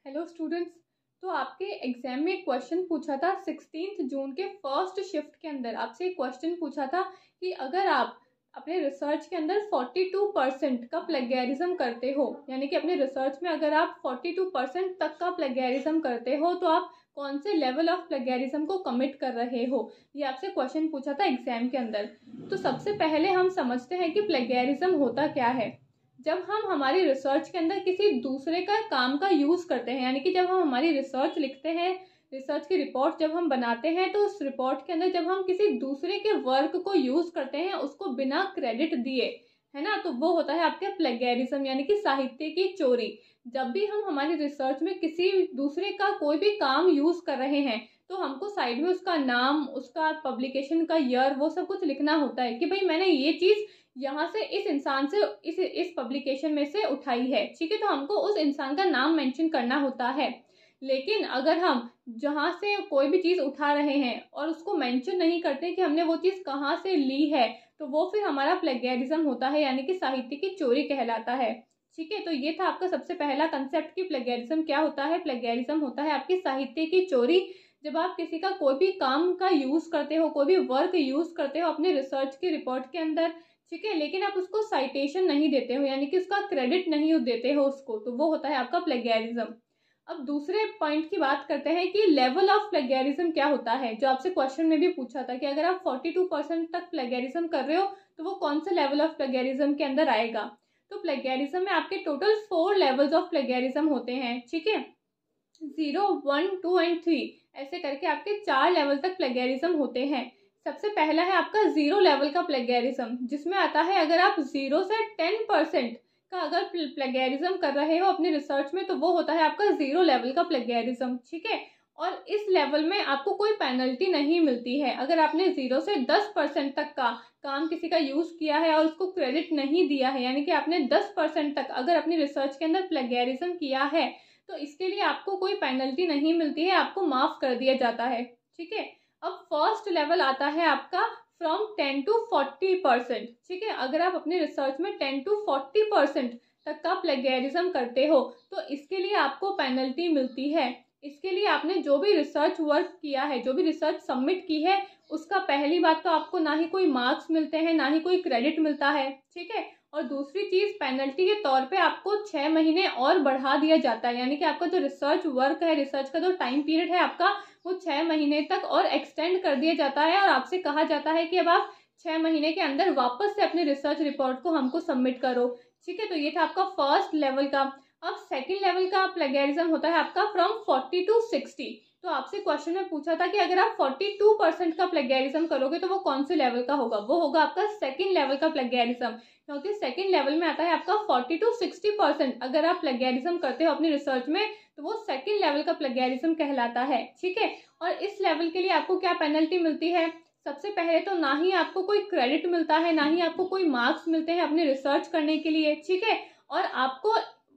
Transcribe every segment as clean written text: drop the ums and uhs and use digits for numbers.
Hello students. तो आपके exam में एक क्वेश्चन पूछा था 16 जून के फर्स्ट शिफ्ट के अंदर आपसे एक क्वेश्चन पूछा था कि अगर आप अपने रिसर्च के अंदर 42% का प्लेगैरिज्म करते हो, यानी कि अपने रिसर्च में अगर आप 42% तक का प्लेगैरिज्म करते हो तो आप कौन से लेवल ऑफ प्लेगैरिज्म को कमिट कर रहे हो, ये आपसे क्वेश्चन पूछा था एग्जाम के अंदर। तो सबसे पहले हम समझते हैं कि प्लेगैरिज्म होता क्या है। जब हम हमारी रिसर्च के अंदर किसी दूसरे का काम का यूज़ करते हैं, यानी कि जब हम हमारी रिसर्च लिखते हैं, रिसर्च की रिपोर्ट जब हम बनाते हैं, तो उस रिपोर्ट के अंदर जब हम किसी दूसरे के वर्क को यूज़ करते हैं उसको बिना क्रेडिट दिए, है ना, तो वो होता है आपके प्लेगैरिज्म यानी कि साहित्य की चोरी। जब भी हम हमारी रिसर्च में किसी दूसरे का कोई भी काम यूज़ कर रहे हैं तो हमको साइड में उसका नाम, उसका पब्लिकेशन का ईयर, वो सब कुछ लिखना होता है कि भाई मैंने ये चीज़ यहाँ से इस इंसान से इस पब्लिकेशन में से उठाई है, ठीक है। तो हमको उस इंसान का नाम मेंशन करना होता है। लेकिन अगर हम जहाँ से कोई भी चीज़ उठा रहे हैं और उसको मेंशन नहीं करते कि हमने वो चीज़ कहाँ से ली है, तो वो फिर हमारा प्लेगैरिज्म होता है, यानी कि साहित्य की चोरी कहलाता है, ठीक है। तो ये था आपका सबसे पहला कंसेप्ट कि प्लेगैरिज्म क्या होता है। प्लेगैरिज्म होता है आपकी साहित्य की चोरी। जब आप किसी का कोई भी काम का यूज़ करते हो, कोई भी वर्क यूज़ करते हो अपने रिसर्च की रिपोर्ट के अंदर, ठीक है, लेकिन आप उसको साइटेशन नहीं देते हो, यानी कि उसका क्रेडिट नहीं देते हो उसको, तो वो होता है आपका प्लेगैरिज्म। अब दूसरे पॉइंट की बात करते हैं कि लेवल ऑफ प्लेगैरिज्म क्या होता है, जो आपसे क्वेश्चन में भी पूछा था कि अगर आप 42% तक प्लेगैरिज्म कर रहे हो तो वो कौन से लेवल ऑफ प्लेगैरिज्म के अंदर आएगा। तो प्लेगैरिज्म में आपके टोटल 4 लेवल्स ऑफ प्लेगैरिज्म होते हैं, ठीक है। 0, 1, 2 एंड 3 ऐसे करके आपके 4 लेवल तक प्लेगैरिज्म होते हैं। सबसे पहला है आपका 0 लेवल का प्लेगैरिज्म, जिसमें आता है अगर आप 0 से 10% का अगर प्लेगैरिज्म कर रहे हो अपने रिसर्च में तो वो होता है आपका 0 लेवल का प्लेगैरिज्म, ठीक है। और इस लेवल में आपको कोई पेनल्टी नहीं मिलती है। अगर आपने 0 से 10% तक का काम किसी का यूज़ किया है और उसको क्रेडिट नहीं दिया है, यानी कि आपने 10% तक अगर अपनी रिसर्च के अंदर प्लेगैरिज्म किया है तो इसके लिए आपको कोई पेनल्टी नहीं मिलती है, आपको माफ़ कर दिया जाता है, ठीक है। अब फर्स्ट लेवल आता है आपका फ्रॉम 10 to 40%, ठीक है। अगर आप अपने रिसर्च में 10 to 40% तक का प्लेगैरिज्म करते हो तो इसके लिए आपको पेनल्टी मिलती है। इसके लिए आपने जो भी रिसर्च वर्क किया है, जो भी रिसर्च सबमिट की है, उसका पहली बात तो आपको ना ही कोई मार्क्स मिलते हैं, ना ही कोई क्रेडिट मिलता है, ठीक है। और दूसरी चीज़, पेनल्टी के तौर पे आपको 6 महीने और बढ़ा दिया जाता है, यानी कि आपका जो रिसर्च वर्क है, रिसर्च का जो टाइम पीरियड है आपका, वो 6 महीने तक और एक्सटेंड कर दिया जाता है और आपसे कहा जाता है कि अब आप 6 महीने के अंदर वापस से अपने रिसर्च रिपोर्ट को हमको सबमिट करो, ठीक है। तो ये था आपका फर्स्ट लेवल का। अब सेकेंड लेवल का प्लेगैरिज्म होता है आपका फ्रॉम 40 to 60। तो आपसे क्वेश्चन में पूछा था कि अगर आप 42% का प्लेगैरिज्म करोगे तो वो कौन से लेवल का होगा, वो होगा आपका सेकेंड लेवल का प्लेगैरिज्म, क्योंकि सेकेंड लेवल में आता है आपका 40 to 60% अगर आप प्लेगैरिज्म करते हो अपनी रिसर्च में तो वो सेकेंड लेवल का प्लेगैरिज्म कहलाता है, ठीक है। और इस लेवल के लिए आपको क्या पेनल्टी मिलती है। सबसे पहले तो ना ही आपको कोई क्रेडिट मिलता है, ना ही आपको कोई मार्क्स मिलते हैं अपनी रिसर्च करने के लिए, ठीक है। और आपको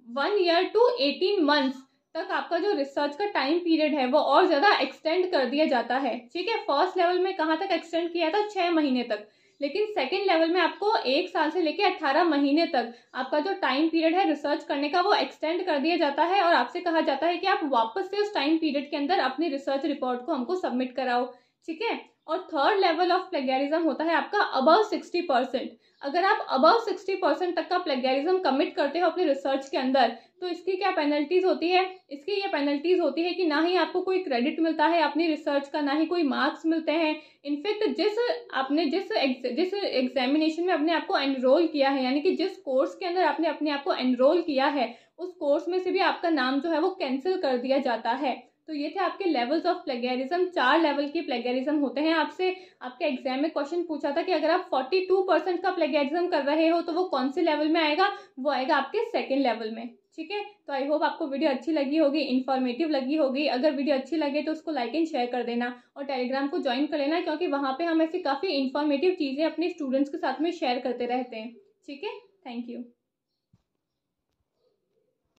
1 year to 18 months तक आपका जो रिसर्च का टाइम पीरियड है वो और ज़्यादा एक्सटेंड कर दिया जाता है, ठीक है। फर्स्ट लेवल में कहाँ तक एक्सटेंड किया था, 6 महीने तक, लेकिन सेकेंड लेवल में आपको 1 साल से लेकर 18 महीने तक आपका जो टाइम पीरियड है रिसर्च करने का वो एक्सटेंड कर दिया जाता है और आपसे कहा जाता है कि आप वापस से उस टाइम पीरियड के अंदर अपनी रिसर्च रिपोर्ट को हमको सबमिट कराओ, ठीक है। और थर्ड लेवल ऑफ प्लेगैरिज्म होता है आपका अबव 60%। अगर आप अबव 60% तक का प्लेगैरिज्म कमिट करते हो अपने रिसर्च के अंदर तो इसकी क्या पेनल्टीज होती है। इसकी ये पेनल्टीज होती है कि ना ही आपको कोई क्रेडिट मिलता है अपनी रिसर्च का, ना ही कोई मार्क्स मिलते हैं। इनफैक्ट जिस एग्जामिनेशन में अपने आप को एनरोल किया है, यानी कि जिस कोर्स के अंदर आपने अपने आप को एनरोल किया है, उस कोर्स में से भी आपका नाम जो है वो कैंसिल कर दिया जाता है। तो ये थे आपके लेवल्स ऑफ प्लेगैरिज्म। 4 लेवल के प्लेगैरिज्म होते हैं। आपसे आपके एग्जाम में क्वेश्चन पूछा था कि अगर आप 42% का प्लेगैरिज्म कर रहे हो तो वो कौन से लेवल में आएगा, वो आएगा आपके सेकेंड लेवल में, ठीक है। तो आई होप आपको वीडियो अच्छी लगी होगी, इन्फॉर्मेटिव लगी होगी। अगर वीडियो अच्छी लगे तो उसको लाइक एंड शेयर कर देना और टेलीग्राम को ज्वाइन कर लेना, क्योंकि वहाँ पे हम ऐसी काफ़ी इन्फॉर्मेटिव चीज़ें अपने स्टूडेंट्स के साथ में शेयर करते रहते हैं, ठीक है। Thank you.